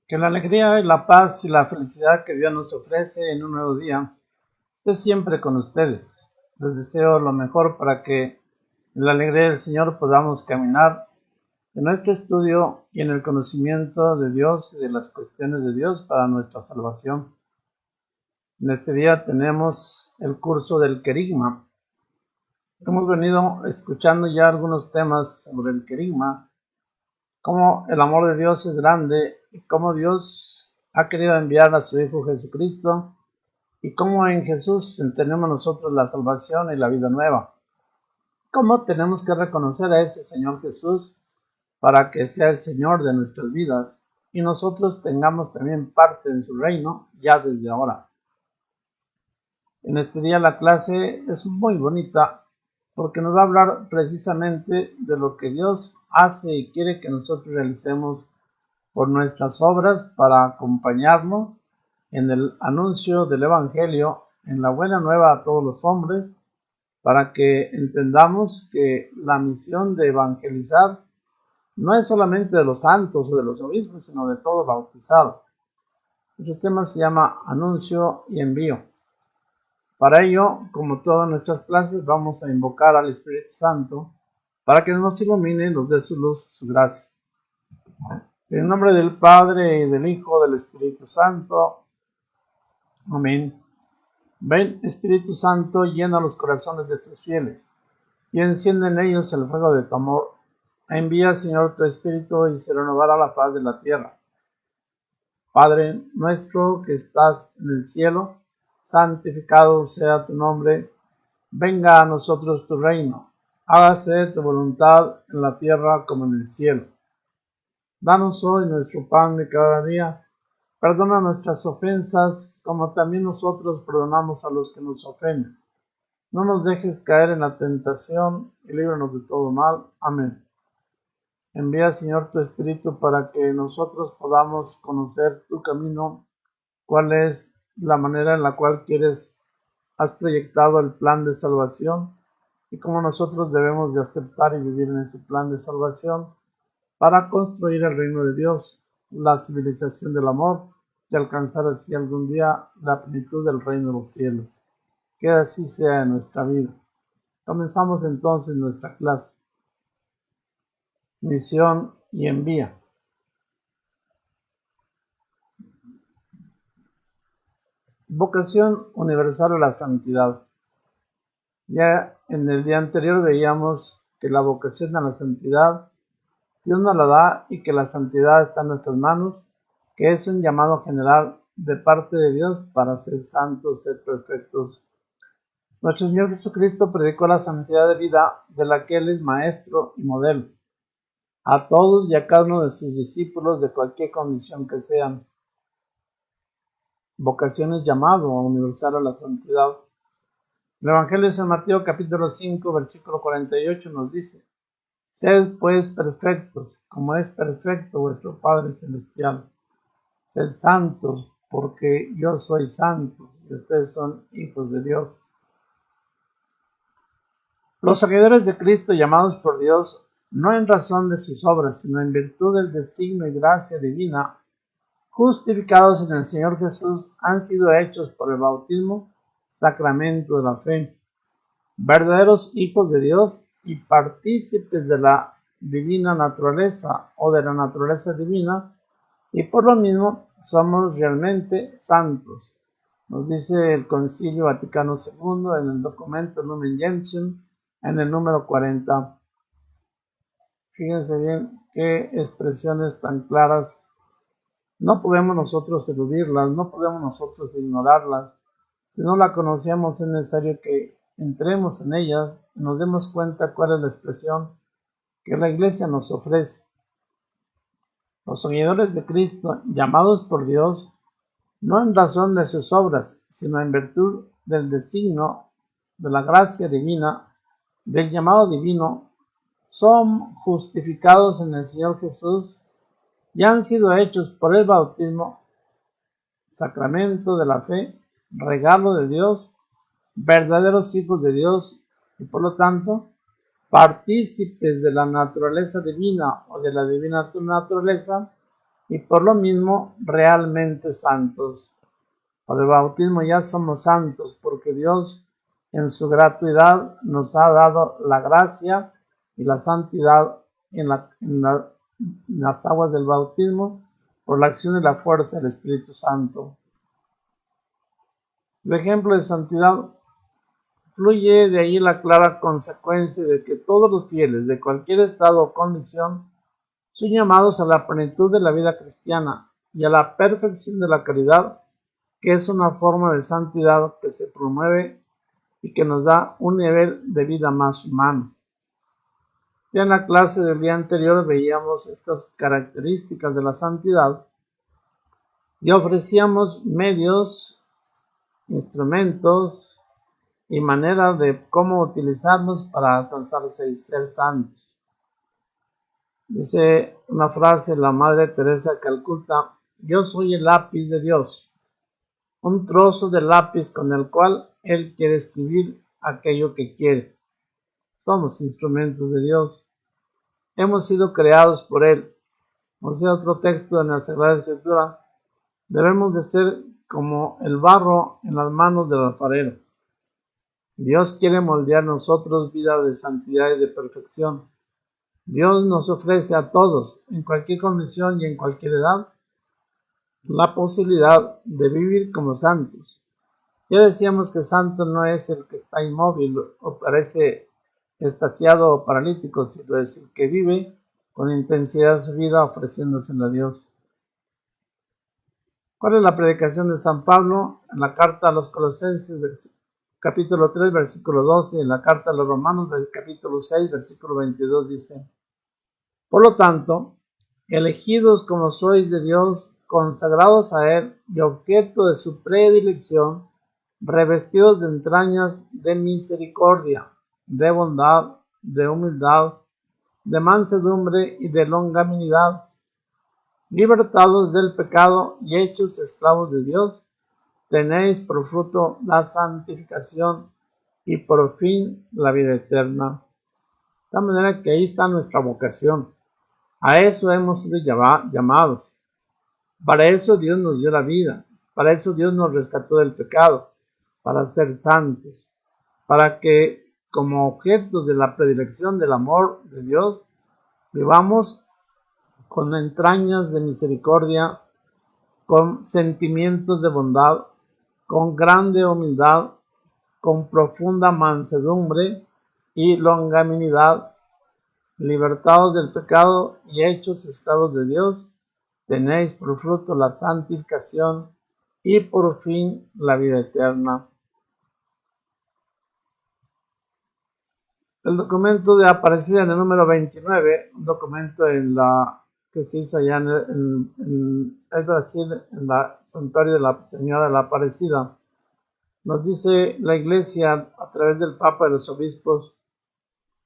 Que la alegría y la paz y la felicidad que Dios nos ofrece en un nuevo día esté siempre con ustedes. Les deseo lo mejor para que en la alegría del Señor podamos caminar en nuestro estudio y en el conocimiento de Dios y de las cuestiones de Dios para nuestra salvación. En este día tenemos el curso del querigma. Hemos venido escuchando ya algunos temas sobre el querigma, cómo el amor de Dios es grande y cómo Dios ha querido enviar a su Hijo Jesucristo y cómo en Jesús tenemos nosotros la salvación y la vida nueva. Cómo tenemos que reconocer a ese Señor Jesús para que sea el Señor de nuestras vidas y nosotros tengamos también parte en su reino ya desde ahora. En este día la clase es muy bonita porque nos va a hablar precisamente de lo que Dios hace y quiere que nosotros realicemos por nuestras obras para acompañarnos en el anuncio del Evangelio, en la buena nueva a todos los hombres, para que entendamos que la misión de evangelizar no es solamente de los santos o de los obispos, sino de todo bautizado. Este tema se llama anuncio y envío. Para ello, como todas nuestras clases, vamos a invocar al Espíritu Santo para que nos ilumine y nos dé su luz, su gracia. En el nombre del Padre, y del Hijo, del Espíritu Santo. Amén. Ven, Espíritu Santo, llena los corazones de tus fieles y enciende en ellos el fuego de tu amor. Envía, Señor, tu Espíritu y se renovará la faz de la tierra. Padre nuestro que estás en el cielo, santificado sea tu nombre. Venga a nosotros tu reino. Hágase tu voluntad en la tierra como en el cielo. Danos hoy nuestro pan de cada día. Perdona nuestras ofensas, como también nosotros perdonamos a los que nos ofenden. No nos dejes caer en la tentación y líbranos de todo mal. Amén. Envía, Señor, tu Espíritu para que nosotros podamos conocer tu camino, cuál es la manera en la cual has proyectado el plan de salvación y cómo nosotros debemos de aceptar y vivir en ese plan de salvación para construir el reino de Dios, la civilización del amor y alcanzar así algún día la plenitud del reino de los cielos. Que así sea en nuestra vida. Comenzamos entonces nuestra clase. Misión y envía. Vocación universal a la santidad. Ya en el día anterior veíamos que la vocación a la santidad Dios nos la da y que la santidad está en nuestras manos, que es un llamado general de parte de Dios para ser santos, ser perfectos. Nuestro Señor Jesucristo predicó la santidad de vida de la que Él es maestro y modelo, a todos y a cada uno de sus discípulos de cualquier condición que sean. Vocación es llamado universal a la santidad. El Evangelio de San Mateo capítulo 5 versículo 48 nos dice: Sed pues perfectos, como es perfecto vuestro Padre Celestial. Sed santos, porque yo soy santo, y ustedes son hijos de Dios. Los seguidores de Cristo, llamados por Dios, no en razón de sus obras, sino en virtud del designio y gracia divina, justificados en el Señor Jesús, han sido hechos por el bautismo, sacramento de la fe, verdaderos hijos de Dios y partícipes de la divina naturaleza o de la naturaleza divina, y por lo mismo somos realmente santos. Nos dice el Concilio Vaticano II en el documento Lumen Gentium, en el número 40. Fíjense bien qué expresiones tan claras No podemos nosotros eludirlas, no podemos nosotros ignorarlas. Si no la conocemos, es necesario que entremos en ellas y nos demos cuenta cuál es la expresión que la Iglesia nos ofrece. Los seguidores de Cristo, llamados por Dios, no en razón de sus obras, sino en virtud del designio, de la gracia divina, del llamado divino, son justificados en el Señor Jesús y han sido hechos por el bautismo, sacramento de la fe, regalo de Dios, verdaderos hijos de Dios y por lo tanto partícipes de la naturaleza divina o de la divina naturaleza y por lo mismo realmente santos. Por el bautismo ya somos santos porque Dios en su gratuidad nos ha dado la gracia y la santidad en las aguas del bautismo por la acción y la fuerza del Espíritu Santo. El ejemplo de santidad fluye de ahí la clara consecuencia de que todos los fieles de cualquier estado o condición son llamados a la plenitud de la vida cristiana y a la perfección de la caridad, que es una forma de santidad que se promueve y que nos da un nivel de vida más humano. Ya en la clase del día anterior veíamos estas características de la santidad y ofrecíamos medios, instrumentos y maneras de cómo utilizarlos para alcanzar ser santos. Dice una frase la Madre Teresa de Calcuta: yo soy el lápiz de Dios, un trozo de lápiz con el cual Él quiere escribir aquello que quiere. Somos instrumentos de Dios. Hemos sido creados por Él. O sea, otro texto en la Sagrada Escritura: debemos de ser como el barro en las manos del alfarero. Dios quiere moldear en nosotros vida de santidad y de perfección. Dios nos ofrece a todos, en cualquier condición y en cualquier edad, la posibilidad de vivir como santos. Ya decíamos que santo no es el que está inmóvil o parece extasiado o paralítico, sino es el que vive con intensidad su vida ofreciéndosela a Dios. ¿Cuál es la predicación de San Pablo? En la carta a los Colosenses, capítulo 3, versículo 12, y en la carta a los Romanos, capítulo 6, versículo 22, dice: por lo tanto, elegidos como sois de Dios, consagrados a Él y objeto de su predilección, revestidos de entrañas de misericordia, de bondad, de humildad, de mansedumbre y de longanimidad, libertados del pecado y hechos esclavos de Dios, tenéis por fruto la santificación y por fin la vida eterna. De tal manera que ahí está nuestra vocación. A eso hemos sido llamados. Para eso Dios nos dio la vida. Para eso Dios nos rescató del pecado. Para ser santos. Para que, como objetos de la predilección del amor de Dios, vivamos con entrañas de misericordia, con sentimientos de bondad, con grande humildad, con profunda mansedumbre y longanimidad, libertados del pecado y hechos esclavos de Dios, tenéis por fruto la santificación y por fin la vida eterna. El documento de Aparecida en el número 29, un documento que se hizo allá en el Brasil, en el santuario de la Señora de la Aparecida, nos dice la Iglesia a través del Papa y los obispos: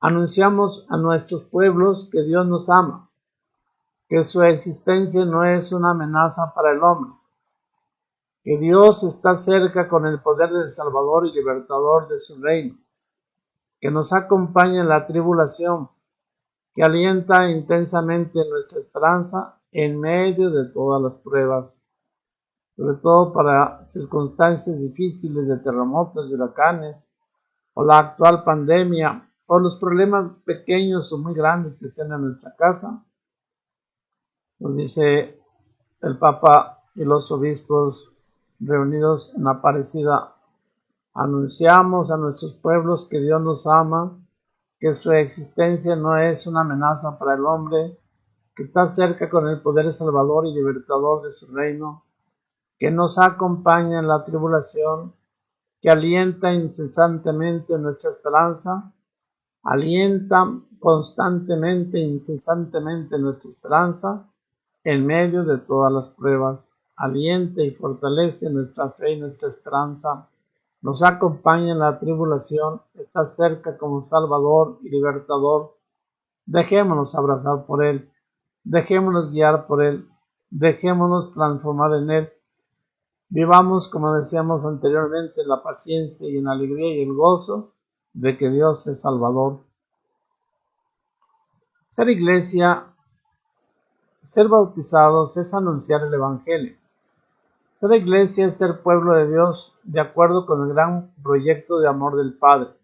anunciamos a nuestros pueblos que Dios nos ama, que su existencia no es una amenaza para el hombre, que Dios está cerca con el poder del Salvador y Libertador de su reino, que nos acompaña en la tribulación, que alienta intensamente nuestra esperanza en medio de todas las pruebas, sobre todo para circunstancias difíciles de terremotos y huracanes, o la actual pandemia, o los problemas pequeños o muy grandes que sean en nuestra casa. Nos dice el Papa y los obispos reunidos en Aparecida: anunciamos a nuestros pueblos que Dios nos ama, que su existencia no es una amenaza para el hombre, que está cerca con el poder salvador y libertador de su reino, que nos acompaña en la tribulación, que alienta incesantemente nuestra esperanza, alienta constantemente e incesantemente nuestra esperanza en medio de todas las pruebas, alienta y fortalece nuestra fe y nuestra esperanza, nos acompaña en la tribulación, está cerca como Salvador y Libertador. Dejémonos abrazar por Él, dejémonos guiar por Él, dejémonos transformar en Él. Vivamos, como decíamos anteriormente, en la paciencia y en la alegría y el gozo de que Dios es Salvador. Ser iglesia, ser bautizados es anunciar el Evangelio. Ser iglesia es ser pueblo de Dios de acuerdo con el gran proyecto de amor del Padre.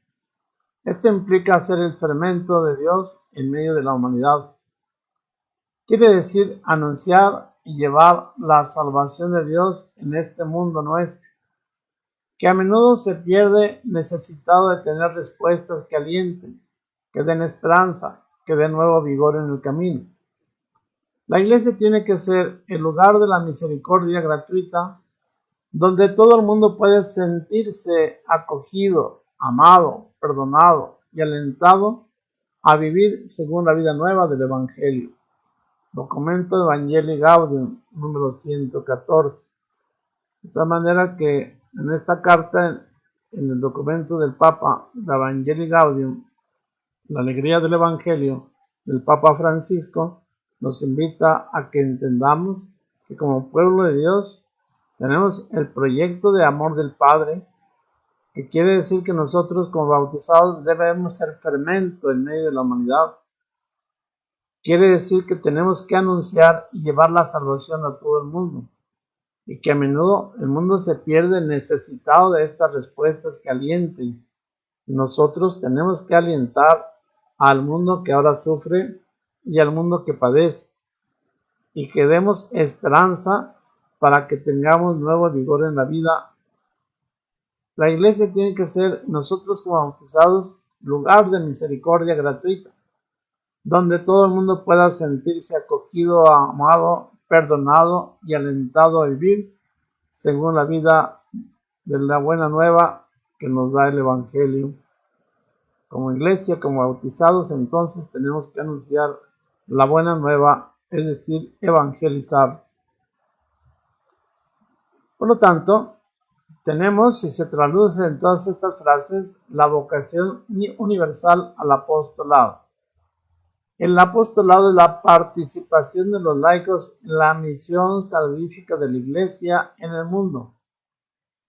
Esto implica ser el fermento de Dios en medio de la humanidad. Quiere decir anunciar y llevar la salvación de Dios en este mundo nuestro, que a menudo se pierde necesitado de tener respuestas que alienten, que den esperanza, que den nuevo vigor en el camino. La iglesia tiene que ser el lugar de la misericordia gratuita, donde todo el mundo puede sentirse acogido, amado, perdonado y alentado a vivir según la vida nueva del Evangelio. Documento Evangelii Gaudium, número 114. De tal manera que en esta carta, en el documento del Papa, la Evangelii Gaudium, la alegría del Evangelio, del Papa Francisco, nos invita a que entendamos que como pueblo de Dios tenemos el proyecto de amor del Padre, que quiere decir que nosotros como bautizados debemos ser fermento en medio de la humanidad. Quiere decir que tenemos que anunciar y llevar la salvación a todo el mundo, y que a menudo el mundo se pierde necesitado de estas respuestas que alienten. Nosotros tenemos que alentar al mundo que ahora sufre y al mundo que padece, y que demos esperanza para que tengamos nuevo vigor en la vida. La iglesia tiene que ser, nosotros como bautizados, lugar de misericordia gratuita, donde todo el mundo pueda sentirse acogido, amado, perdonado y alentado a vivir según la vida de la buena nueva que nos da el Evangelio. Como iglesia, como bautizados, entonces tenemos que anunciar la buena nueva, es decir, evangelizar. Por lo tanto, tenemos, si se traduce en todas estas frases, la vocación universal al apostolado. El apostolado es la participación de los laicos en la misión salvífica de la Iglesia en el mundo,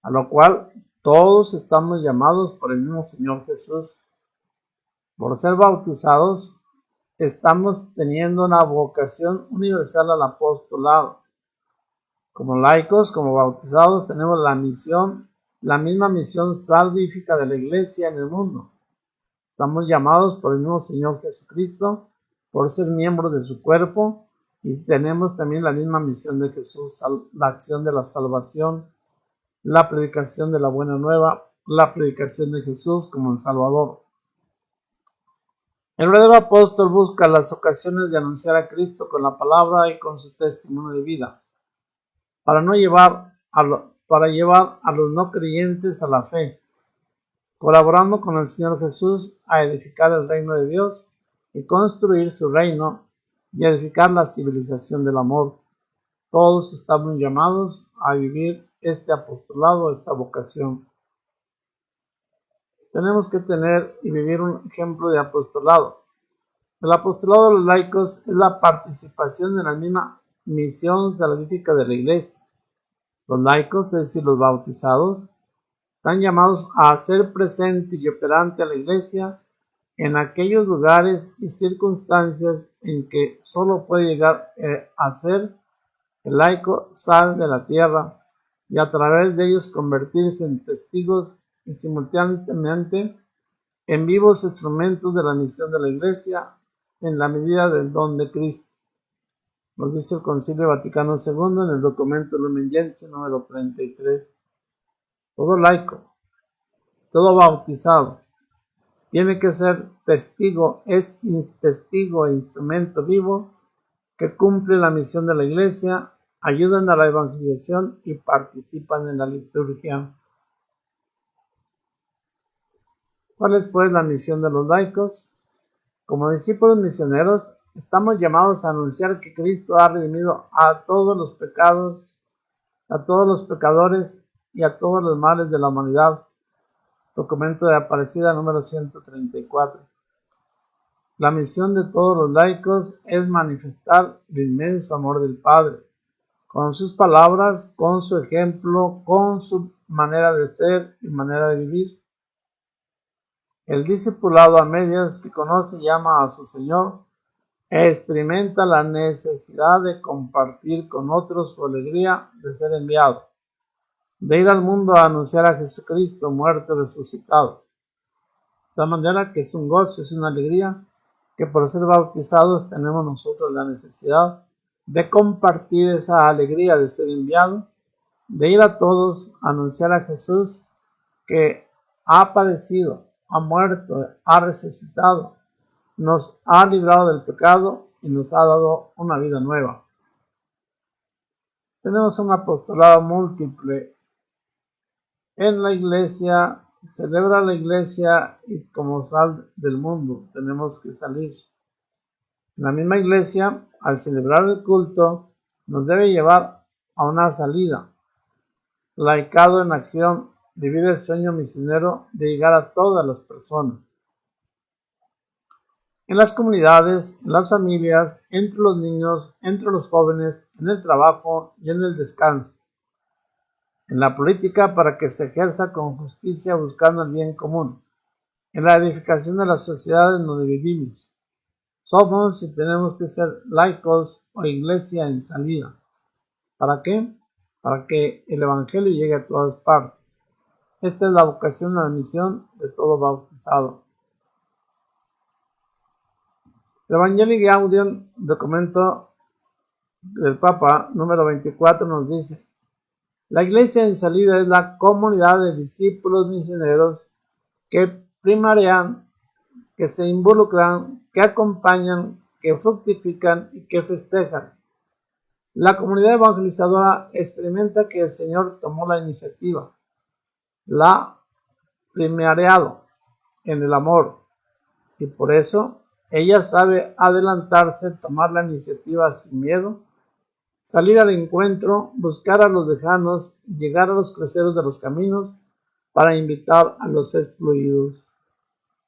a lo cual todos estamos llamados por el mismo Señor Jesús. Por ser bautizados, estamos teniendo una vocación universal al apostolado. Como laicos, como bautizados, tenemos la misma misión salvífica de la Iglesia en el mundo. Estamos llamados por el mismo Señor Jesucristo, por ser miembros de su cuerpo, y tenemos también la misma misión de Jesús, la acción de la salvación, la predicación de la buena nueva, la predicación de Jesús como el Salvador. El verdadero apóstol busca las ocasiones de anunciar a Cristo con la palabra y con su testimonio de vida, para llevar a los no creyentes a la fe, colaborando con el Señor Jesús a edificar el reino de Dios y construir su reino y edificar la civilización del amor. Todos estamos llamados a vivir este apostolado, esta vocación. Tenemos que tener y vivir un ejemplo de apostolado. El apostolado de los laicos es la participación en la misma misión salvífica de la Iglesia. Los laicos, es decir, los bautizados, están llamados a hacer presente y operante a la Iglesia en aquellos lugares y circunstancias en que solo puede llegar a ser el laico sal de la tierra, y a través de ellos convertirse en testigos y simultáneamente en vivos instrumentos de la misión de la Iglesia en la medida del don de Cristo. Nos dice el Concilio Vaticano II en el documento Lumen Gentium número 33. Todo laico, todo bautizado, tiene que ser testigo, es testigo e instrumento vivo que cumplen la misión de la Iglesia, ayudan a la evangelización y participan en la liturgia. ¿Cuál es pues la misión de los laicos? Como discípulos misioneros, estamos llamados a anunciar que Cristo ha redimido a todos los pecados, a todos los pecadores y a todos los males de la humanidad. Documento de Aparecida número 134. La misión de todos los laicos es manifestar el inmenso amor del Padre, con sus palabras, con su ejemplo, con su manera de ser y manera de vivir. El discipulado a medias que conoce y ama a su Señor experimenta la necesidad de compartir con otros su alegría de ser enviado, de ir al mundo a anunciar a Jesucristo muerto y resucitado. De manera que es un gozo, es una alegría que por ser bautizados tenemos nosotros la necesidad de compartir esa alegría de ser enviado, de ir a todos a anunciar a Jesús que ha padecido, ha muerto, ha resucitado, nos ha librado del pecado y nos ha dado una vida nueva. Tenemos un apostolado múltiple en la Iglesia, celebra la Iglesia y como sal del mundo tenemos que salir. La misma Iglesia, al celebrar el culto, nos debe llevar a una salida. Laicado en acción, vivir el sueño misionero de llegar a todas las personas. En las comunidades, en las familias, entre los niños, entre los jóvenes, en el trabajo y en el descanso. En la política para que se ejerza con justicia buscando el bien común. En la edificación de la sociedad en donde vivimos. Somos y tenemos que ser laicos o iglesia en salida. ¿Para qué? Para que el Evangelio llegue a todas partes. Esta es la vocación y la misión de todo bautizado. El Evangelii Gaudium, documento del Papa número 24, nos dice: la iglesia en salida es la comunidad de discípulos misioneros que primarean, que se involucran, que acompañan, que fructifican y que festejan. La comunidad evangelizadora experimenta que el Señor tomó la iniciativa, la ha primareado en el amor, y por eso ella sabe adelantarse, tomar la iniciativa sin miedo, salir al encuentro, buscar a los lejanos, llegar a los cruceros de los caminos para invitar a los excluidos.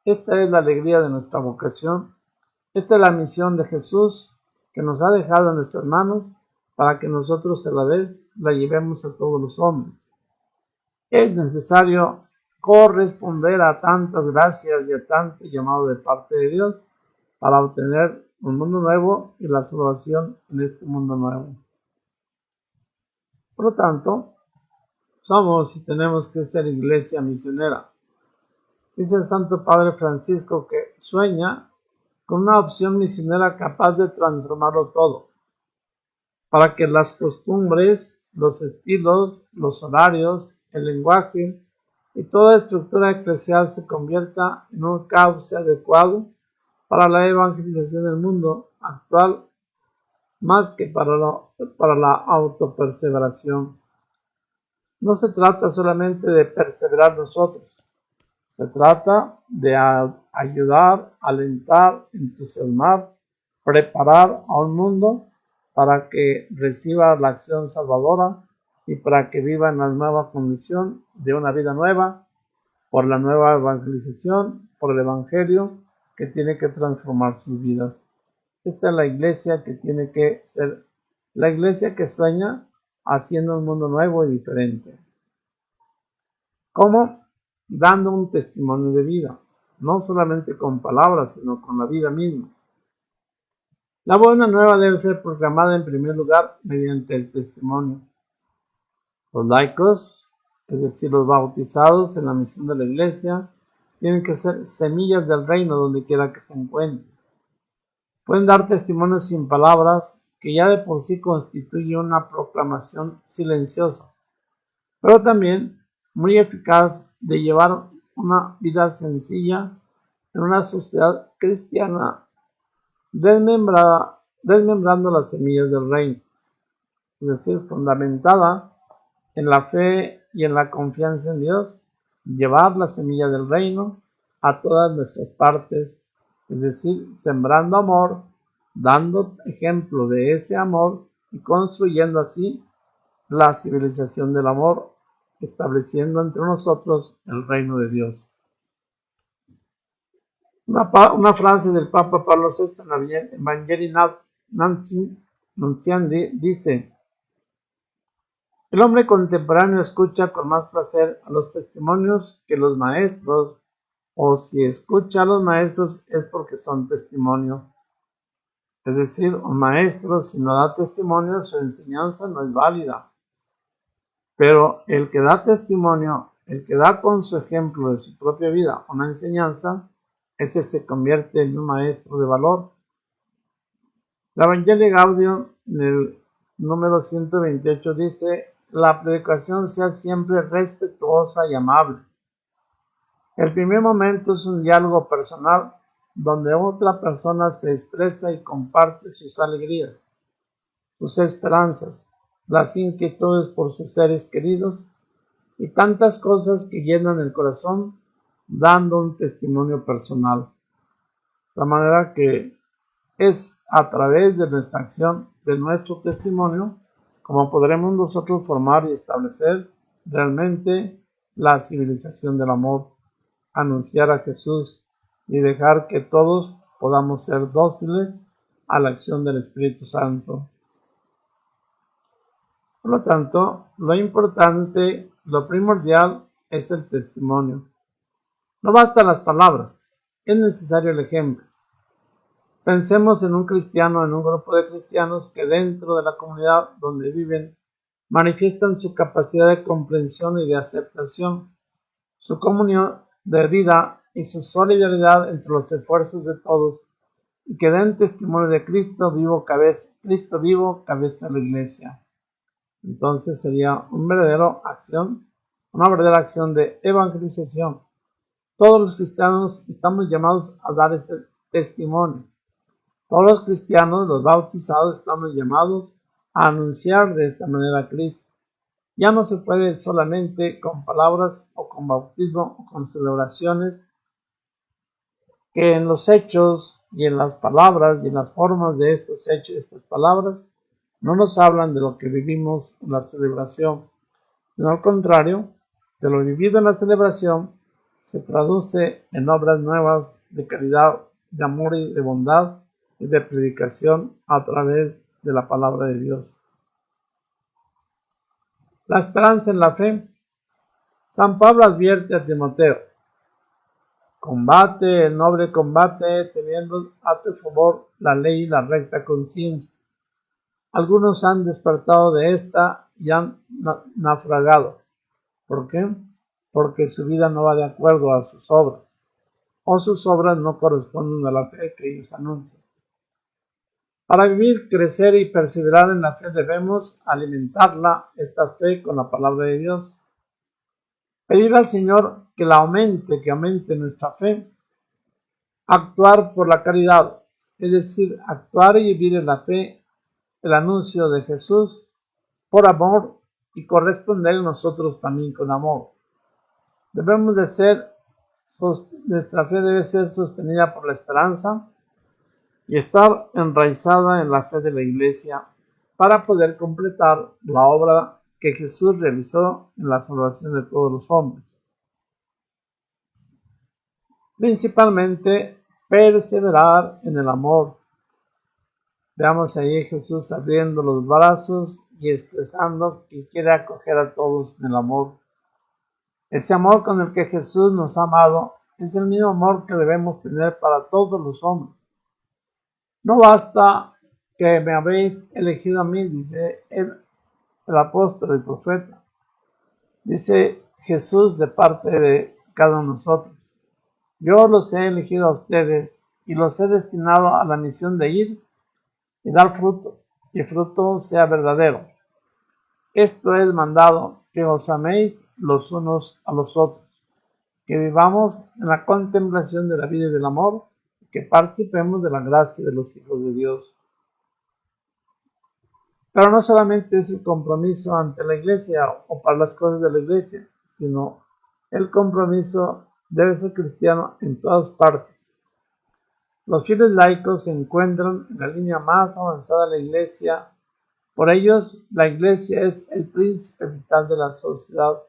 Esta es la alegría de nuestra vocación. Esta es la misión de Jesús que nos ha dejado en nuestras manos para que nosotros a la vez la llevemos a todos los hombres. Es necesario corresponder a tantas gracias y a tanto llamado de parte de Dios para obtener un mundo nuevo y la salvación en este mundo nuevo. Por lo tanto, somos y tenemos que ser iglesia misionera. Dice el Santo Padre Francisco que sueña con una opción misionera capaz de transformarlo todo, para que las costumbres, los estilos, los horarios, el lenguaje y toda estructura eclesial se convierta en un cauce adecuado para la evangelización del mundo actual, más que para la autoperseveración. No se trata solamente de perseverar nosotros, se trata de ayudar, alentar, entusiasmar, preparar a un mundo para que reciba la acción salvadora y para que viva en la nueva condición de una vida nueva, por la nueva evangelización, por el Evangelio que tiene que transformar sus vidas. Esta es la iglesia que tiene que ser la iglesia que sueña haciendo un mundo nuevo y diferente. ¿Cómo? Dando un testimonio de vida, no solamente con palabras, sino con la vida misma. La buena nueva debe ser proclamada en primer lugar mediante el testimonio. Los laicos, es decir, los bautizados en la misión de la iglesia, tienen que ser semillas del reino donde quiera que se encuentren. Pueden dar testimonio sin palabras, que ya de por sí constituye una proclamación silenciosa, pero también muy eficaz de llevar una vida sencilla en una sociedad cristiana desmembrada desmembrando las semillas del reino, es decir, fundamentada en la fe y en la confianza en Dios, llevar la semilla del reino a todas nuestras partes, es decir, sembrando amor, dando ejemplo de ese amor y construyendo así la civilización del amor, estableciendo entre nosotros el reino de Dios. Una frase del Papa Pablo VI en la Evangelii Nuntiandi dice: el hombre contemporáneo escucha con más placer a los testimonios que los maestros, o si escucha a los maestros es porque son testimonio. Es decir, un maestro, si no da testimonio, su enseñanza no es válida. Pero el que da testimonio, el que da con su ejemplo de su propia vida una enseñanza, ese se convierte en un maestro de valor. La Evangelii Gaudium, en el número 128, dice: la predicación sea siempre respetuosa y amable. El primer momento es un diálogo personal donde otra persona se expresa y comparte sus alegrías, sus esperanzas, las inquietudes por sus seres queridos y tantas cosas que llenan el corazón, dando un testimonio personal. De manera que es a través de nuestra acción, de nuestro testimonio, como podremos nosotros formar y establecer realmente la civilización del amor, anunciar a Jesús y dejar que todos podamos ser dóciles a la acción del Espíritu Santo. Por lo tanto, lo importante, lo primordial es el testimonio. No bastan las palabras, es necesario el ejemplo. Pensemos en un cristiano, en un grupo de cristianos que dentro de la comunidad donde viven manifiestan su capacidad de comprensión y de aceptación, su comunión de vida y su solidaridad entre los esfuerzos de todos, y que den testimonio de Cristo vivo, cabeza de la iglesia. Entonces sería una verdadera acción de evangelización. Todos los cristianos estamos llamados a dar este testimonio. Todos los cristianos, los bautizados, estamos llamados a anunciar de esta manera a Cristo. Ya no se puede solamente con palabras o con bautismo o con celebraciones, que en los hechos y en las palabras y en las formas de estos hechos y estas palabras no nos hablan de lo que vivimos en la celebración, sino al contrario, de lo vivido en la celebración se traduce en obras nuevas de caridad, de amor y de bondad y de predicación a través de la palabra de Dios. La esperanza en la fe. San Pablo advierte a Timoteo: combate el noble combate teniendo a tu favor la ley y la recta conciencia. Algunos han despertado de esta y han naufragado. ¿Por qué? Porque su vida no va de acuerdo a sus obras, o sus obras no corresponden a la fe que ellos anuncian. Para vivir, crecer y perseverar en la fe debemos alimentarla, esta fe, con la palabra de Dios. Pedir al Señor que aumente nuestra fe. Actuar por la caridad, es decir, actuar y vivir en la fe el anuncio de Jesús por amor y corresponder nosotros también con amor. Nuestra fe debe ser sostenida por la esperanza y estar enraizada en la fe de la Iglesia para poder completar la obra que Jesús realizó en la salvación de todos los hombres. Principalmente, perseverar en el amor. Veamos ahí Jesús abriendo los brazos y expresando que quiere acoger a todos en el amor. Ese amor con el que Jesús nos ha amado es el mismo amor que debemos tener para todos los hombres. No basta que me habéis elegido a mí, dice el apóstol, el profeta. Dice Jesús de parte de cada uno de nosotros: yo los he elegido a ustedes y los he destinado a la misión de ir y dar fruto, y fruto sea verdadero. Esto es mandado, que os améis los unos a los otros, que vivamos en la contemplación de la vida y del amor, y que participemos de la gracia de los hijos de Dios. Pero no solamente es el compromiso ante la iglesia o para las cosas de la iglesia, sino el compromiso debe ser cristiano en todas partes. Los fieles laicos se encuentran en la línea más avanzada de la iglesia. Por ellos, la iglesia es el príncipe vital de la sociedad.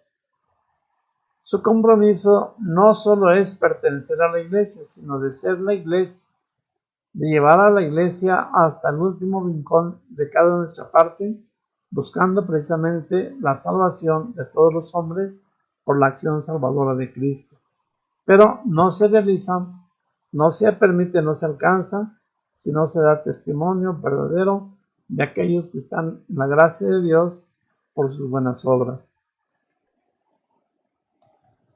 Su compromiso no solo es pertenecer a la iglesia, sino de ser la iglesia, de llevar a la iglesia hasta el último rincón de cada nuestra parte, buscando precisamente la salvación de todos los hombres por la acción salvadora de Cristo. Pero no se realiza, no se permite, no se alcanza, si no se da testimonio verdadero de aquellos que están en la gracia de Dios por sus buenas obras.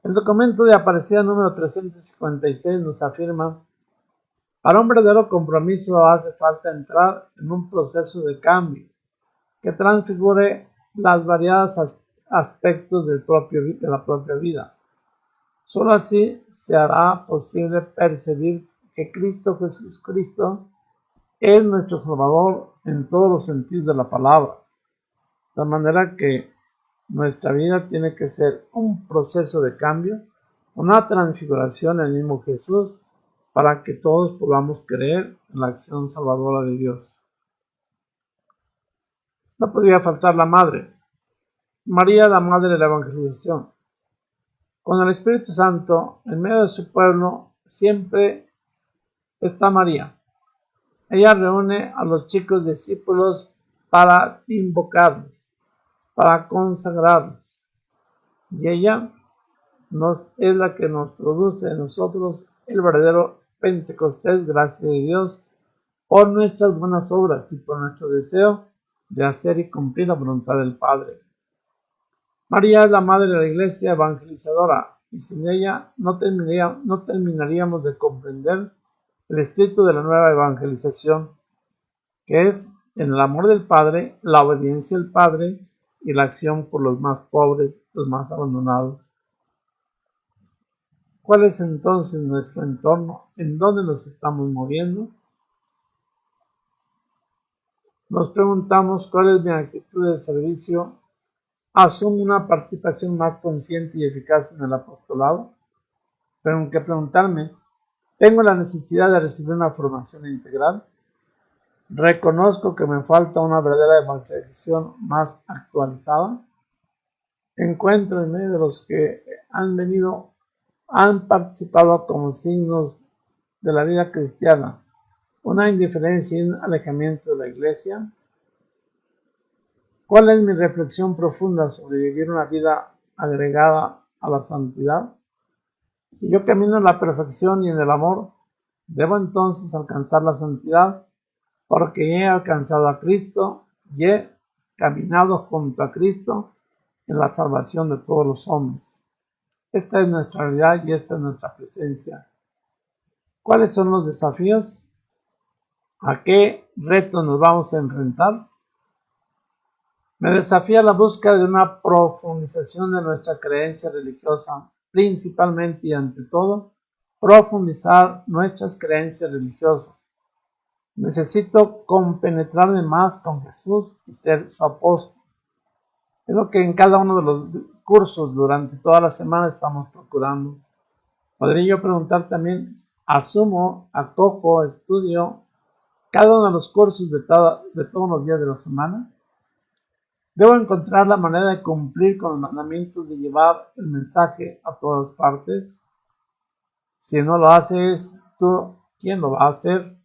El documento de Aparecida número 356 nos afirma: para un verdadero compromiso hace falta entrar en un proceso de cambio que transfigure los variados aspectos de la propia vida. Solo así se hará posible percibir que Cristo Jesucristo es nuestro Salvador en todos los sentidos de la palabra, de manera que nuestra vida tiene que ser un proceso de cambio, una transfiguración en el mismo Jesús, para que todos podamos creer en la acción salvadora de Dios. No podría faltar la Madre, María, la Madre de la Evangelización. Con el Espíritu Santo, en medio de su pueblo, siempre está María. Ella reúne a los chicos discípulos para invocarlos, para consagrarlos. Y ella es la que nos produce en nosotros el verdadero Pentecostés, gracia de Dios, por nuestras buenas obras y por nuestro deseo de hacer y cumplir la voluntad del Padre. María es la madre de la iglesia evangelizadora, y sin ella no terminaríamos de comprender el espíritu de la nueva evangelización, que es en el amor del Padre, la obediencia al Padre y la acción por los más pobres, los más abandonados. ¿Cuál es entonces nuestro entorno? ¿En dónde nos estamos moviendo? Nos preguntamos cuál es mi actitud de servicio. ¿Asumo una participación más consciente y eficaz en el apostolado? Tengo que preguntarme, ¿tengo la necesidad de recibir una formación integral? ¿Reconozco que me falta una verdadera evangelización más actualizada? Encuentro en medio de los que han participado como signos de la vida cristiana una indiferencia y un alejamiento de la iglesia. ¿Cuál es mi reflexión profunda sobre vivir una vida agregada a la santidad? Si yo camino en la perfección y en el amor, debo entonces alcanzar la santidad, porque he alcanzado a Cristo y he caminado junto a Cristo en la salvación de todos los hombres. Esta es nuestra realidad y esta es nuestra presencia. ¿Cuáles son los desafíos? ¿A qué retos nos vamos a enfrentar? Me desafía la búsqueda de una profundización de nuestra creencia religiosa, principalmente y ante todo, profundizar nuestras creencias religiosas. Necesito compenetrarme más con Jesús y ser su apóstol. Es lo que en cada uno de los cursos durante toda la semana estamos procurando. Podría yo preguntar también, acojo, estudio cada uno de los cursos de todos los días de la semana. Debo encontrar la manera de cumplir con los mandamientos de llevar el mensaje a todas partes. Si no lo haces tú, ¿quién lo va a hacer?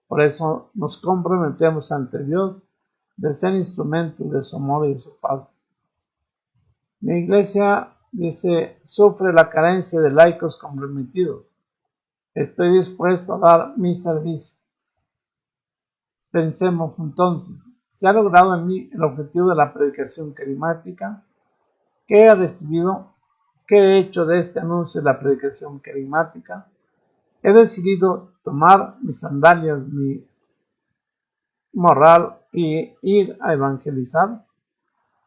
Por eso nos comprometemos ante Dios de ser instrumentos de su amor y de su paz. Mi iglesia, dice, sufre la carencia de laicos comprometidos. Estoy dispuesto a dar mi servicio. Pensemos entonces, ¿se ha logrado en mí el objetivo de la predicación carismática? ¿Qué he recibido? ¿Qué he hecho de este anuncio de la predicación carismática? He decidido tomar mis sandalias, mi morral y ir a evangelizar.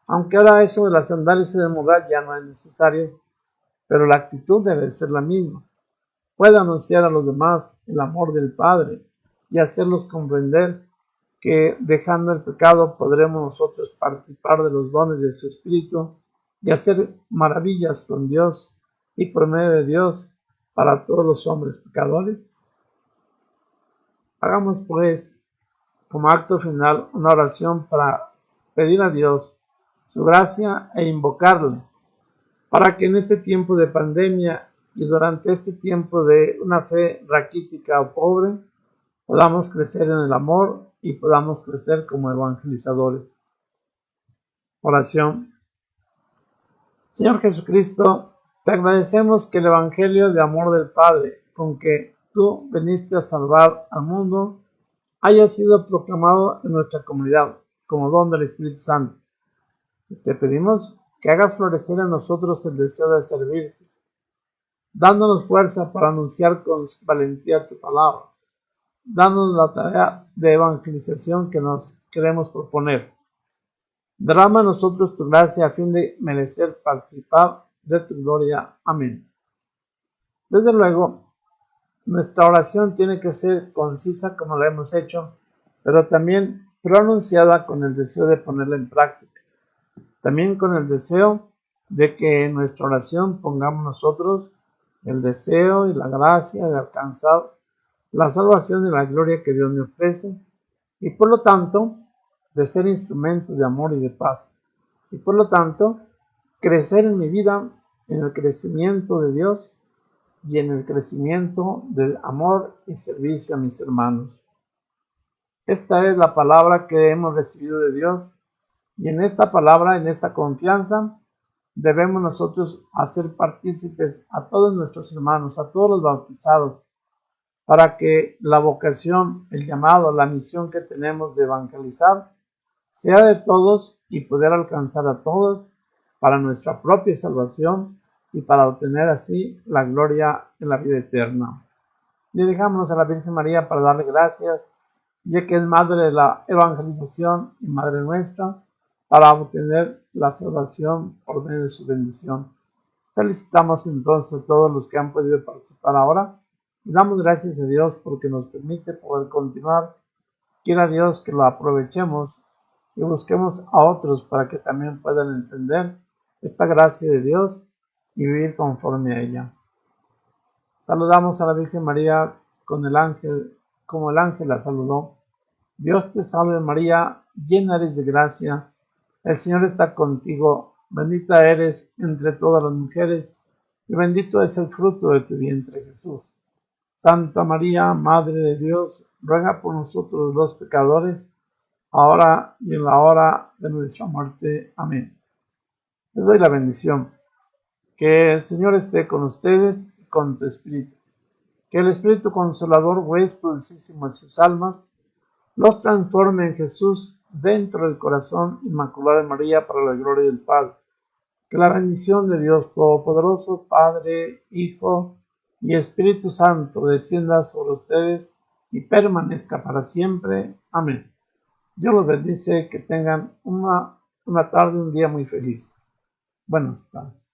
Aunque ahora eso de las sandalias y del morral ya no es necesario, pero la actitud debe ser la misma. Puedo anunciar a los demás el amor del Padre y hacerlos comprender que dejando el pecado podremos nosotros participar de los dones de su Espíritu y hacer maravillas con Dios y por medio de Dios para todos los hombres pecadores. Hagamos pues como acto final una oración para pedir a Dios su gracia e invocarle para que en este tiempo de pandemia y durante este tiempo de una fe raquítica o pobre podamos crecer en el amor y podamos crecer como evangelizadores. Oración. Señor Jesucristo, te agradecemos que el Evangelio de amor del Padre, con que tú viniste a salvar al mundo, haya sido proclamado en nuestra comunidad como don del Espíritu Santo. Te pedimos que hagas florecer en nosotros el deseo de servirte, dándonos fuerza para anunciar con valentía tu palabra, dándonos la tarea de evangelización que nos queremos proponer. Derrama en nosotros tu gracia a fin de merecer participar de tu gloria. Amén. Desde luego, nuestra oración tiene que ser concisa como la hemos hecho, pero también pronunciada con el deseo de ponerla en práctica. También con el deseo de que en nuestra oración pongamos nosotros el deseo y la gracia de alcanzar la salvación y la gloria que Dios me ofrece, y por lo tanto, de ser instrumento de amor y de paz. Y por lo tanto, crecer en mi vida en el crecimiento de Dios y en el crecimiento del amor y servicio a mis hermanos. Esta es la palabra que hemos recibido de Dios, y en esta palabra, en esta confianza, debemos nosotros hacer partícipes a todos nuestros hermanos, a todos los bautizados, para que la vocación, el llamado, la misión que tenemos de evangelizar sea de todos y poder alcanzar a todos para nuestra propia salvación y para obtener así la gloria en la vida eterna. Dirijámonos a la Virgen María para darle gracias, ya que es Madre de la evangelización y Madre nuestra, para obtener la salvación por medio de su bendición. Felicitamos entonces a todos los que han podido participar ahora y damos gracias a Dios porque nos permite poder continuar. Quiera Dios que lo aprovechemos y busquemos a otros para que también puedan entender esta gracia de Dios y vivir conforme a ella. Saludamos a la Virgen María con el ángel, como el ángel la saludó. Dios te salve María, llena eres de gracia, el Señor está contigo, bendita eres entre todas las mujeres, y bendito es el fruto de tu vientre Jesús. Santa María, Madre de Dios, ruega por nosotros los pecadores, ahora y en la hora de nuestra muerte. Amén. Les doy la bendición. Que el Señor esté con ustedes y con tu espíritu. Que el Espíritu Consolador, huésped dulcísimo de sus almas, los transforme en Jesús dentro del corazón inmaculado de María para la gloria del Padre. Que la bendición de Dios Todopoderoso, Padre, Hijo y Espíritu Santo descienda sobre ustedes y permanezca para siempre. Amén. Dios los bendice, que tengan una tarde, un día muy feliz. Buenas tardes.